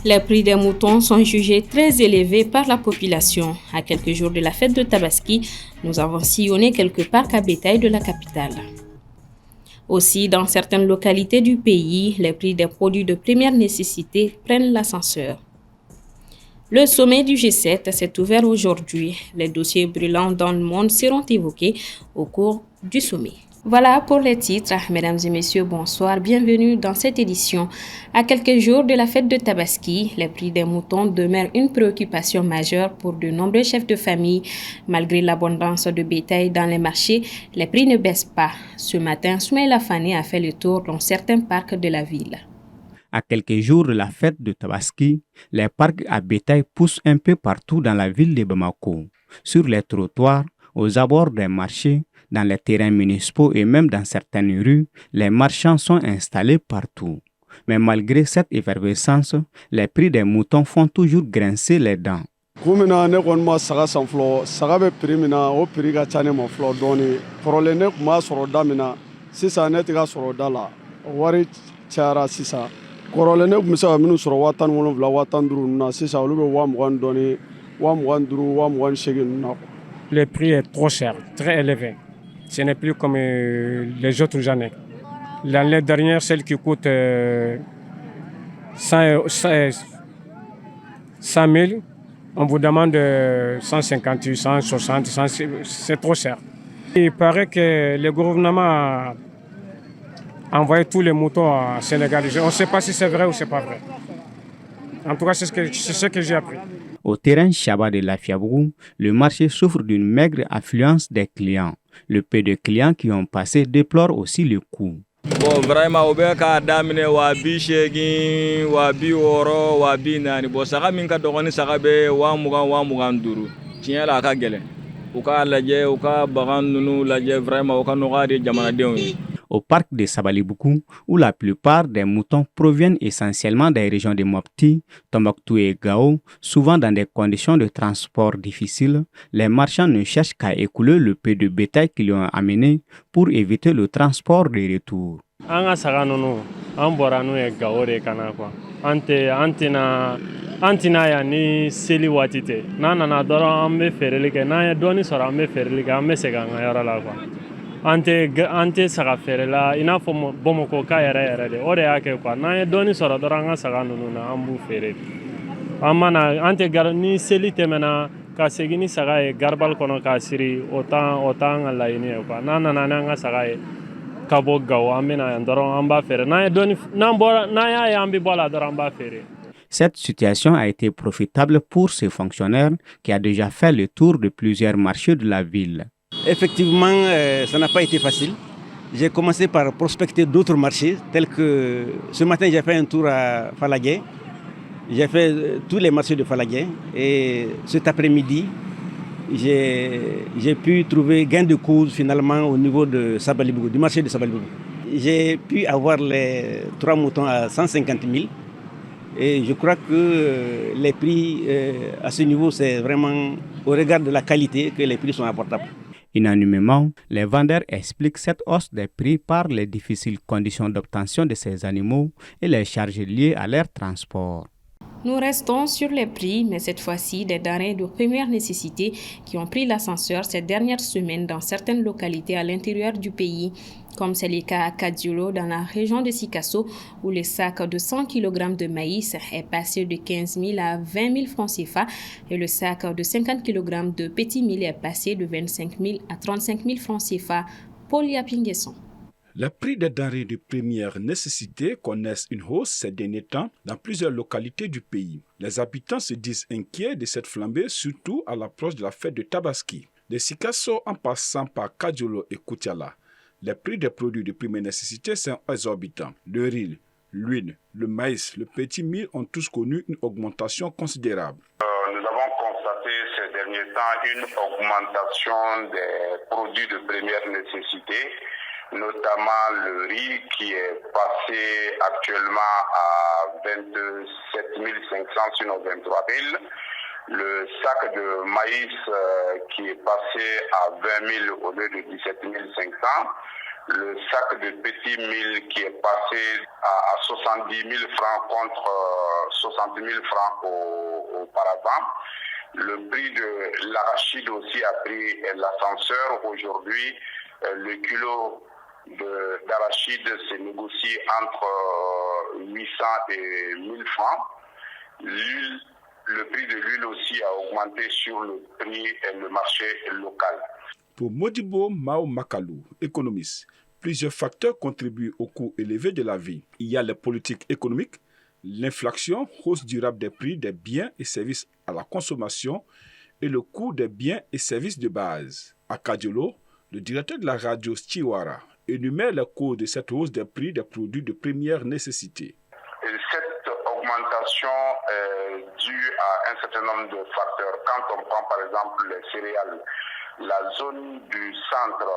Les prix des moutons sont jugés très élevés par la population. À quelques jours de la fête de Tabaski, nous avons sillonné quelques parcs à bétail de la capitale. Aussi, dans certaines localités du pays, les prix des produits de première nécessité prennent l'ascenseur. Le sommet du G7 s'est ouvert aujourd'hui. Les dossiers brûlants dans le monde seront évoqués au cours du sommet. Voilà pour les titres. Mesdames et messieurs, bonsoir. Bienvenue dans cette édition. À quelques jours de la fête de Tabaski, les prix des moutons demeurent une préoccupation majeure pour de nombreux chefs de famille. Malgré l'abondance de bétail dans les marchés, les prix ne baissent pas. Ce matin, Soumaïla Fane a fait le tour dans certains parcs de la ville. À quelques jours de la fête de Tabaski, les parcs à bétail poussent un peu partout dans la ville de Bamako. Sur les trottoirs, aux abords des marchés, dans les terrains municipaux et même dans certaines rues, les marchands sont installés partout. Mais malgré cette effervescence, les prix des moutons font toujours grincer les dents. Kumina ne kon ma saga sanflo saga be prix mina o prix ga tane mo flo doni problème ne kuma soro damina sisa ne tiga soro dala wari chara sisa korole ne kumisa minu soro watan wonu vla watan duru na sisa olu be wa mwan doni wa mwan duru wa mwan shegin na. Le prix est trop cher, très élevé. Ce n'est plus comme les autres années. L'année dernière, celle qui coûte 100 000, on vous demande 150, 160, 100, c'est trop cher. Il paraît que le gouvernement a envoyé tous les moutons à Sénégal. On ne sait pas si c'est vrai ou c'est pas vrai. En tout cas, c'est ce que j'ai appris. Au terrain Chaba de la Fiabourou, le marché souffre d'une maigre affluence des clients. Le peu de clients qui ont passé déplorent aussi le coût. Bon, vraiment, on peut daminer wabi shegi, wabi oro, wabi nani. Bon, ça va minka dogoni ça va be wa mugan duru. Tiens la ka gele. Uka laje, uka bagan nunu laje vraiment uka noga de jamana deun. Au parc de Sabaliboukou, où la plupart des moutons proviennent essentiellement des régions de Mopti, Tombouctou et Gao, souvent dans des conditions de transport difficiles, les marchands ne cherchent qu'à écouler le peu de bétail qu'ils ont amené pour éviter le transport de retour. Antina ya ni seli watite na nana doro ambe ferelike na ya doni sora ambe ferelike ambe sega ngayara la kwa ante saga ferela ina fo bomoko ka yara de ore yake kwa na ya doni sora doro anga saga nunu na ambu fereli amana ante gar ni seli temena ka segini saga e garbal kono ka siri otan la ini kwa na nga saga e kabo gaw amena ndoro amba fere na ya doni na mbora na ya ambi bola doro amba fere. Cette situation a été profitable pour ce fonctionnaire qui a déjà fait le tour de plusieurs marchés de la ville. Effectivement, ça n'a pas été facile. J'ai commencé par prospecter d'autres marchés, tels que ce matin j'ai fait un tour à Falagué. J'ai fait tous les marchés de Falagué et cet après-midi, j'ai pu trouver gain de cause finalement au niveau de Sabaliboukou, du marché de Sabaliboukou. J'ai pu avoir les 3 moutons à 150 000. Et je crois que les prix à ce niveau, c'est vraiment au regard de la qualité que les prix sont abordables. Unanimement, les vendeurs expliquent cette hausse des prix par les difficiles conditions d'obtention de ces animaux et les charges liées à leur transport. Nous restons sur les prix, mais cette fois-ci des denrées de première nécessité qui ont pris l'ascenseur ces dernières semaines dans certaines localités à l'intérieur du pays, comme c'est le cas à Kadiolo dans la région de Sikasso, où le sac de 100 kg de maïs est passé de 15 000 à 20 000 francs CFA et le sac de 50 kg de petits mil est passé de 25 000 à 35 000 francs CFA. Paul Yapinguesson. Les prix des denrées de première nécessité connaissent une hausse ces derniers temps dans plusieurs localités du pays. Les habitants se disent inquiets de cette flambée, surtout à l'approche de la fête de Tabaski. De Sikasso en passant par Kadiolo et Koutiala, les prix des produits de première nécessité sont exorbitants. Le riz, l'huile, le maïs, le petit mil ont tous connu une augmentation considérable. Nous avons constaté ces derniers temps une augmentation des produits de première nécessité, notamment le riz qui est passé actuellement à 27 500 sur 23 000. Le sac de maïs qui est passé à 20 000 au lieu de 17 500. Le sac de petits mil qui est passé à 70 000 francs contre 60 000 francs auparavant. Le prix de l'arachide aussi a pris l'ascenseur. Aujourd'hui, le kilo d'arachide se négocie entre 800 et 1000 francs. Le prix de l'huile aussi a augmenté sur le prix et le marché local. Pour Modibo Mao Makalou, économiste, plusieurs facteurs contribuent au coût élevé de la vie. Il y a les politiques économiques, l'inflation, hausse durable des prix des biens et services à la consommation et le coût des biens et services de base. À Kadiolo, le directeur de la radio Stiwara énumère les causes de cette hausse des prix des produits de première nécessité. Cette augmentation est due à un certain nombre de facteurs. Quand on prend par exemple les céréales, la zone du centre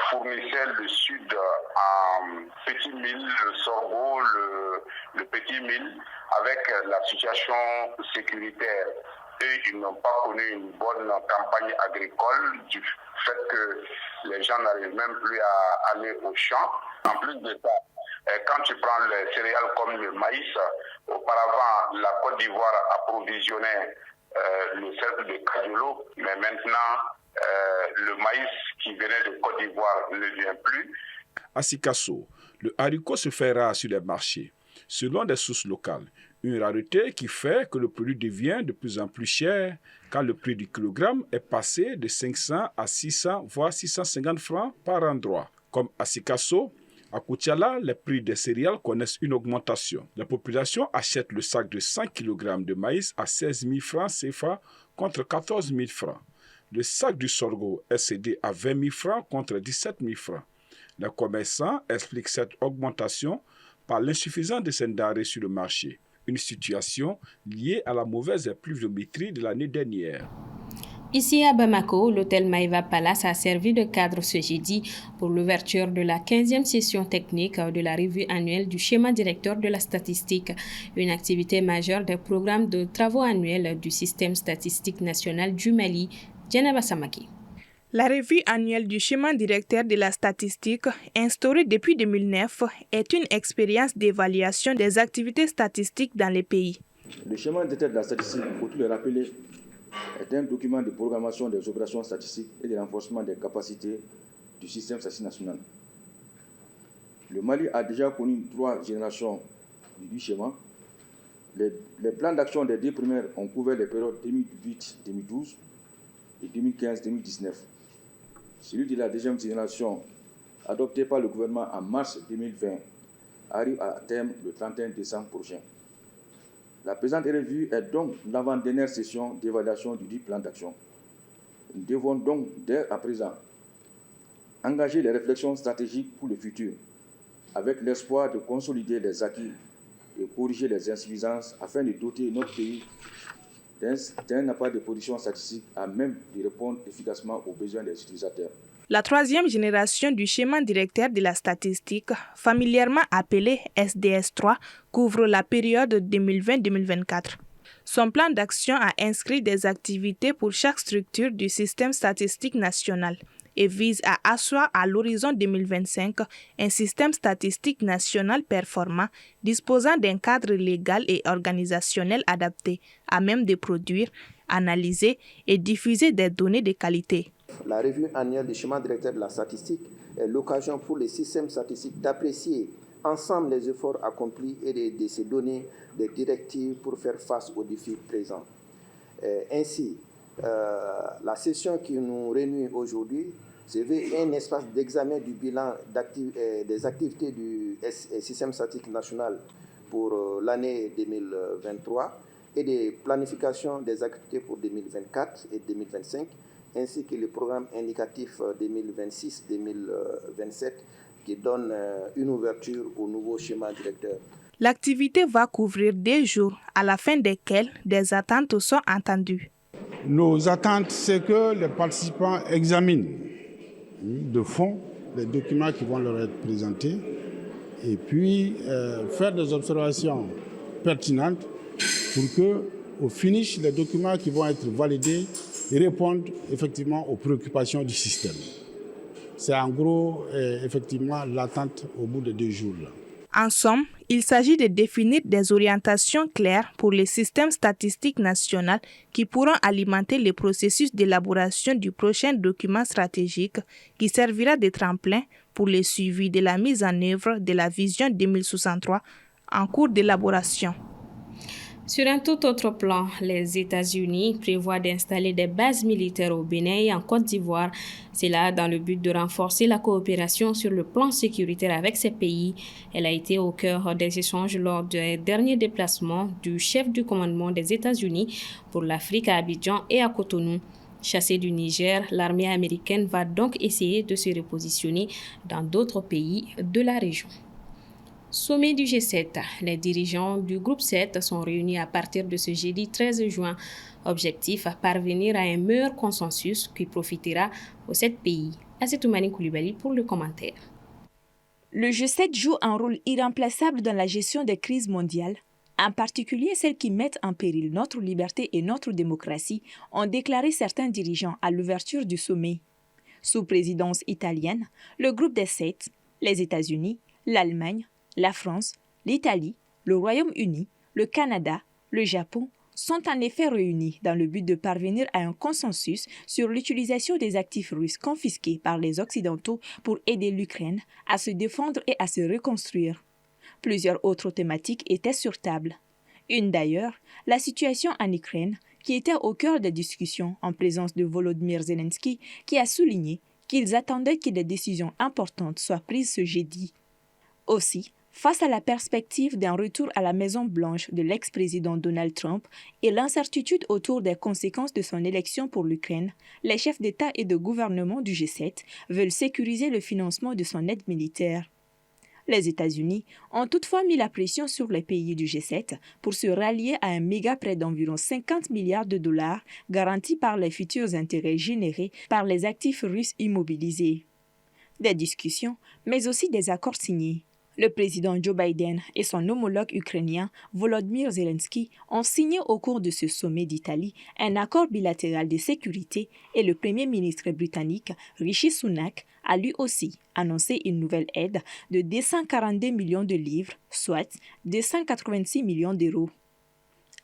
fournissait le sud en petit mil, le sorgho, le petit mil, avec la situation sécuritaire. Et ils n'ont pas connu une bonne campagne agricole du fait que les gens n'arrivent même plus à aller au champ. En plus de ça, quand tu prends les céréales comme le maïs, auparavant la Côte d'Ivoire approvisionnait le cercle de Kadiolo, mais maintenant le maïs qui venait de Côte d'Ivoire ne vient plus. À Sikasso, le haricot se fait rare sur les marchés. Selon des sources locales, une rareté qui fait que le produit devient de plus en plus cher car le prix du kilogramme est passé de 500 à 600 voire 650 francs par endroit. Comme à Sikasso, à Koutiala, les prix des céréales connaissent une augmentation. La population achète le sac de 100 kg de maïs à 16 000 francs CFA contre 14 000 francs. Le sac du sorgho est cédé à 20 000 francs contre 17 000 francs. Les commerçants expliquent cette augmentation par l'insuffisance de ces denrées sur le marché, une situation liée à la mauvaise pluviométrie de l'année dernière. Ici à Bamako, l'hôtel Maïva Palace a servi de cadre ce jeudi pour l'ouverture de la 15e session technique de la revue annuelle du schéma directeur de la statistique, une activité majeure des programmes de travaux annuels du système statistique national du Mali, Djeneba Samaki. La revue annuelle du schéma directeur de la statistique, instaurée depuis 2009, est une expérience d'évaluation des activités statistiques dans les pays. Le schéma directeur de la statistique, pour tout le rappeler, est un document de programmation des opérations statistiques et de renforcement des capacités du système statistique national. Le Mali a déjà connu 3 générations du schéma. Les plans d'action des 2 premières ont couvert les périodes 2008-2012 et 2015-2019. Celui de la deuxième génération, adopté par le gouvernement en mars 2020, arrive à terme le 31 décembre prochain. La présente revue est donc l'avant-dernière session d'évaluation du plan d'action. Nous devons donc, dès à présent, engager les réflexions stratégiques pour le futur, avec l'espoir de consolider les acquis et corriger les insuffisances afin de doter notre pays d'un appareil de production statistique à même de répondre efficacement aux besoins des utilisateurs. La 3e génération du schéma directeur de la statistique, familièrement appelé SDS3, couvre la période 2020-2024. Son plan d'action a inscrit des activités pour chaque structure du système statistique national et vise à asseoir à l'horizon 2025 un système statistique national performant disposant d'un cadre légal et organisationnel adapté à même de produire, analyser et diffuser des données de qualité. La revue annuelle du schéma directeur de la statistique est l'occasion pour les systèmes statistiques d'apprécier ensemble les efforts accomplis et de se donner des directives pour faire face aux défis présents. Ainsi, la session qui nous réunit aujourd'hui se veut un espace d'examen du bilan des activités du système statistique national pour l'année 2023 et de planification des activités pour 2024 et 2025, ainsi que le programme indicatif 2026-2027 qui donne une ouverture au nouveau schéma directeur. L'activité va couvrir 2 jours, à la fin desquels des attentes sont entendues. Nos attentes, c'est que les participants examinent de fond les documents qui vont leur être présentés et puis faire des observations pertinentes pour que, au finish, les documents qui vont être validés répondent effectivement aux préoccupations du système. C'est en gros effectivement l'attente au bout de 2 jours. Là. En somme, il s'agit de définir des orientations claires pour les systèmes statistiques nationaux qui pourront alimenter le processus d'élaboration du prochain document stratégique qui servira de tremplin pour le suivi de la mise en œuvre de la vision 2063 en cours d'élaboration. Sur un tout autre plan, les États-Unis prévoient d'installer des bases militaires au Bénin et en Côte d'Ivoire. C'est là dans le but de renforcer la coopération sur le plan sécuritaire avec ces pays. Elle a été au cœur des échanges lors des derniers déplacements du chef du commandement des États-Unis pour l'Afrique à Abidjan et à Cotonou. Chassée du Niger, l'armée américaine va donc essayer de se repositionner dans d'autres pays de la région. Sommet du G7. Les dirigeants du groupe 7 sont réunis à partir de ce jeudi 13 juin. Objectif, parvenir à un meilleur consensus qui profitera aux 7 pays. Assetoumani Koulibaly pour le commentaire. Le G7 joue un rôle irremplaçable dans la gestion des crises mondiales, en particulier celles qui mettent en péril notre liberté et notre démocratie, ont déclaré certains dirigeants à l'ouverture du sommet. Sous présidence italienne, le groupe des 7, les États-Unis, l'Allemagne, la France, l'Italie, le Royaume-Uni, le Canada, le Japon sont en effet réunis dans le but de parvenir à un consensus sur l'utilisation des actifs russes confisqués par les Occidentaux pour aider l'Ukraine à se défendre et à se reconstruire. Plusieurs autres thématiques étaient sur table. Une d'ailleurs, la situation en Ukraine, qui était au cœur des discussions en présence de Volodymyr Zelensky, qui a souligné qu'ils attendaient que des décisions importantes soient prises ce jeudi. Aussi, face à la perspective d'un retour à la Maison-Blanche de l'ex-président Donald Trump et l'incertitude autour des conséquences de son élection pour l'Ukraine, les chefs d'État et de gouvernement du G7 veulent sécuriser le financement de son aide militaire. Les États-Unis ont toutefois mis la pression sur les pays du G7 pour se rallier à un méga prêt d'environ 50 milliards de dollars garanti par les futurs intérêts générés par les actifs russes immobilisés. Des discussions, mais aussi des accords signés. Le président Joe Biden et son homologue ukrainien Volodymyr Zelensky ont signé au cours de ce sommet d'Italie un accord bilatéral de sécurité et le premier ministre britannique Rishi Sunak a lui aussi annoncé une nouvelle aide de 242 millions de livres, soit 286 millions d'euros.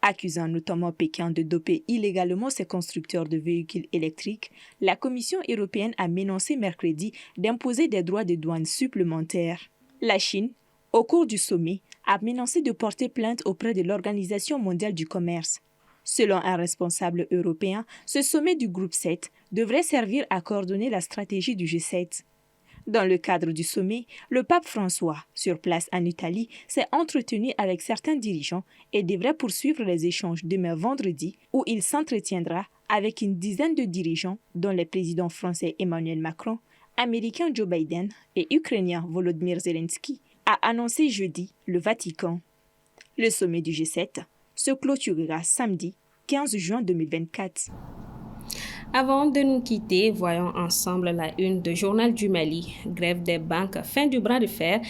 Accusant notamment Pékin de doper illégalement ses constructeurs de véhicules électriques, la Commission européenne a menacé mercredi d'imposer des droits de douane supplémentaires. La Chine, au cours du sommet, a menacé de porter plainte auprès de l'Organisation mondiale du commerce. Selon un responsable européen, ce sommet du groupe 7 devrait servir à coordonner la stratégie du G7. Dans le cadre du sommet, le pape François, sur place en Italie, s'est entretenu avec certains dirigeants et devrait poursuivre les échanges demain vendredi, où il s'entretiendra avec une dizaine de dirigeants, dont les présidents français Emmanuel Macron, américain Joe Biden et ukrainien Volodymyr Zelensky, a annoncé jeudi le Vatican. Le sommet du G7 se clôturera samedi 15 juin 2024. Avant de nous quitter, voyons ensemble la une du Journal du Mali. Grève des banques, fin du bras de fer.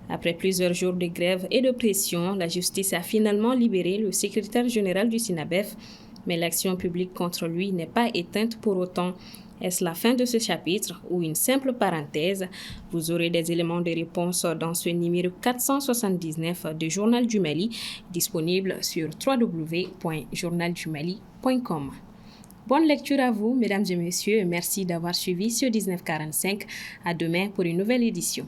Après plusieurs jours de grève et de pression, la justice a finalement libéré le secrétaire général du SINABEF, mais l'action publique contre lui n'est pas éteinte pour autant. Est-ce la fin de ce chapitre ou une simple parenthèse? Vous aurez des éléments de réponse dans ce numéro 479 du Journal du Mali, disponible sur www.journaldumali.com. Bonne lecture à vous, mesdames et messieurs, et merci d'avoir suivi ce 1945. À demain pour une nouvelle édition.